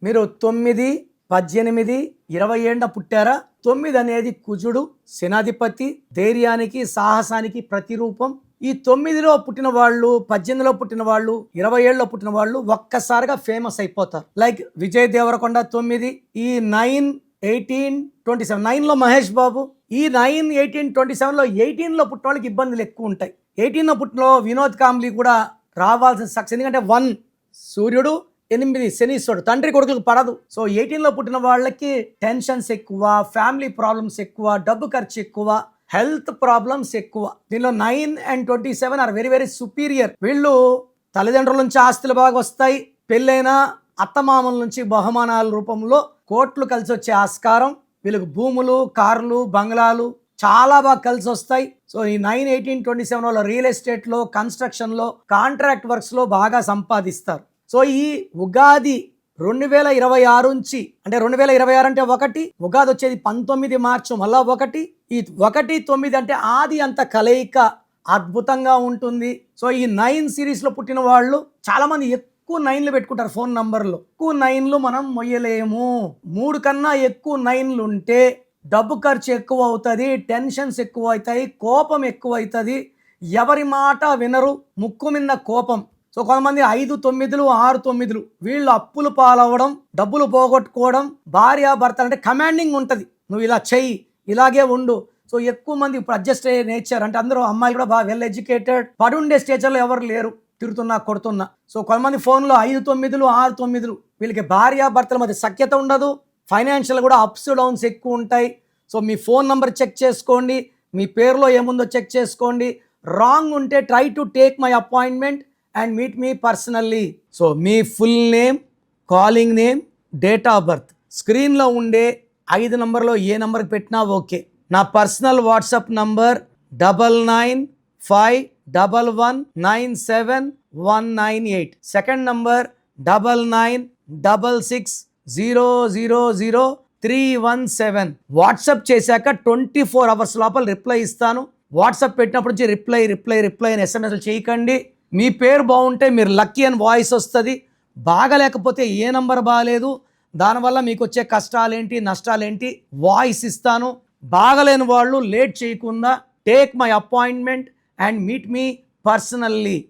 మీరు 9, 18, 20 ఏళ్ళ పుట్టారా? 9 అనేది కుజుడు, సేనాధిపతి, ధైర్యానికి, సాహసానికి ప్రతిరూపం. ఈ 9లో పుట్టిన వాళ్ళు, 18లో పుట్టిన వాళ్ళు, 20 ఏళ్ళలో పుట్టిన వాళ్ళు ఒక్కసారిగా ఫేమస్ అయిపోతారు. లైక్ విజయ్ దేవరకొండ 9, ఈ 9, 18, 27. 9లో మహేష్ బాబు. ఈ 9, 18, 27లో 18లో పుట్టిన వాళ్ళకి ఇబ్బందులు ఎక్కువ ఉంటాయి. 18లో పుట్టిన వినోద్ కాంబ్లీ కూడా రావాల్సిన సక్సెస్. ఎందుకంటే 1 సూర్యుడు, 8 శనీశ్వరుడు, తండ్రి కొడుకులకు పడదు. సో 18లో పుట్టిన వాళ్ళకి టెన్షన్స్ ఎక్కువ, ఫ్యామిలీ ప్రాబ్లమ్స్ ఎక్కువ, డబ్బు ఖర్చు ఎక్కువ, హెల్త్ ప్రాబ్లమ్స్ ఎక్కువ. దీనిలో 9 and 27 are very very superior. వీళ్ళు తల్లిదండ్రుల నుంచి ఆస్తులు బాగా వస్తాయి, పెళ్ళైన అత్తమామల నుంచి బహుమానాల రూపంలో కోట్లు కలిసి వచ్చే ఆస్కారం. వీళ్ళకి భూములు, కార్లు, బంగ్లాలు చాలా బాగా కలిసి వస్తాయి. సో ఈ 9, 18, 27 వాళ్ళు రియల్ ఎస్టేట్లో, కన్స్ట్రక్షన్లో, కాంట్రాక్ట్ వర్క్స్లో బాగా సంపాదిస్తారు. సో ఈ ఉగాది 2026 నుంచి, అంటే 2026 అంటే 1, ఉగాది వచ్చేది 19 మార్చి, మళ్ళా 1, ఈ 1, 9 అంటే ఆది అంత కలయిక అద్భుతంగా ఉంటుంది. సో ఈ 9 సిరీస్లో పుట్టిన వాళ్ళు చాలామంది ఎక్కువ 9లు పెట్టుకుంటారు ఫోన్ నంబర్లో. ఎక్కువ 9లు మనం మొయ్యలేము. 3 కన్నా ఎక్కువ 9లు ఉంటే డబ్బు ఖర్చు ఎక్కువ అవుతుంది, టెన్షన్స్ ఎక్కువ అవుతాయి, కోపం ఎక్కువ అవుతుంది, ఎవరి మాట వినరు, ముక్కు మీద కోపం. సో కొంతమంది 5, 9, 6, 9 వీళ్ళు అప్పులు పాలవ్వడం, డబ్బులు పోగొట్టుకోవడం, భార్యాభర్త అంటే కమాండింగ్ ఉంటుంది, నువ్వు ఇలా చెయ్యి, ఇలాగే ఉండు. సో ఎక్కువ మంది ఇప్పుడు అడ్జస్ట్ అయ్యే నేచర్, అంటే అందరూ అమ్మాయిలు కూడా బాగా వెల్ ఎడ్యుకేటెడ్, పడుండే స్టేజ్లో ఎవరు లేరు, తిరుగుతున్నా కొడుతున్నా. సో కొంతమంది ఫోన్లో 5, 9, 6, 9 వీళ్ళకి భార్యాభర్తల మధ్య సఖ్యత ఉండదు, ఫైనాన్షియల్ కూడా అప్స్ డౌన్స్ ఎక్కువ ఉంటాయి. సో మీ ఫోన్ నెంబర్ చెక్ చేసుకోండి, మీ పేరులో ఏముందో చెక్ చేసుకోండి. రాంగ్ ఉంటే try to take my appointment and meet me personally. So me full name, calling name, date of birth స్క్రీన్లో ఉండే 5 నంబర్లో ఏ నంబర్కి పెట్టినా ఓకే. నా personal WhatsApp number 9951197198. Second number 9966000317. WhatsApp చేశాక 24 hours లోపల రిప్లై ఇస్తాను. వాట్సాప్ పెట్టినప్పటి నుంచి రిప్లై అని ఎస్ఎంఎస్లు చేయకండి. మీ పేరు బాగుంటే మీరు లక్కీ అని వాయిస్ వస్తుంది, బాగలేకపోతే ఏ నంబర్ బాగాలేదు, దానివల్ల మీకు వచ్చే కష్టాలేంటి, నష్టాలేంటి వాయిస్ ఇస్తాను. బాగలేని వాళ్ళు లేట్ చేయకుండా take my appointment and meet me personally.